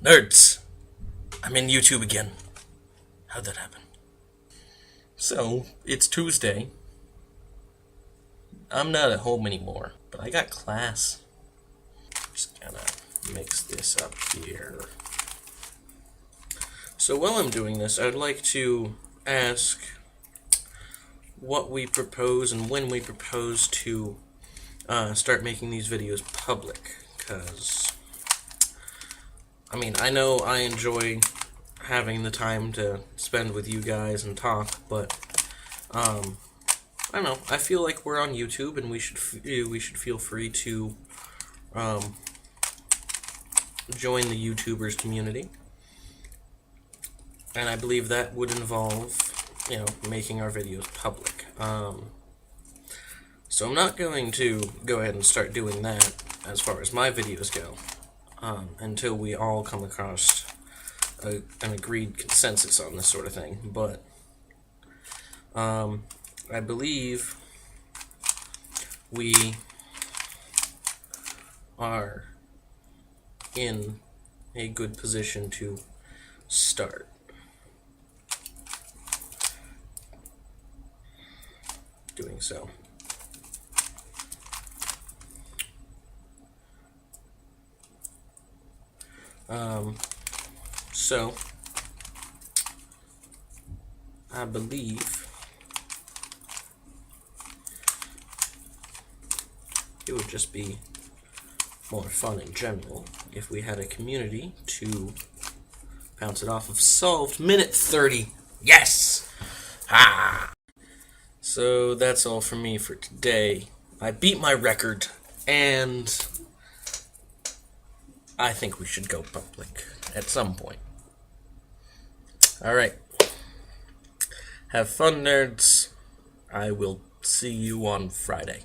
Nerds! I'm in YouTube again. How'd that happen? So, it's Tuesday. I'm not at home anymore, but I got class. Just gonna mix this up here. So while I'm doing this, I'd like to ask what we propose and when we propose to start making these videos public, because I know I enjoy having the time to spend with you guys and talk, but I don't know. I feel like we're on YouTube, and we should feel free to join the YouTubers community, and I believe that would involve, making our videos public. So I'm not going to go ahead and start doing that as far as my videos go until we all come across an agreed consensus on this sort of thing. But I believe we are in a good position to start. Doing so. So I believe it would just be more fun in general if we had a community to bounce it off of. Solved. Minute 30. Yes! Ah! So that's all for me for today. I beat my record, and I think we should go public at some point. Alright. Have fun, nerds. I will see you on Friday.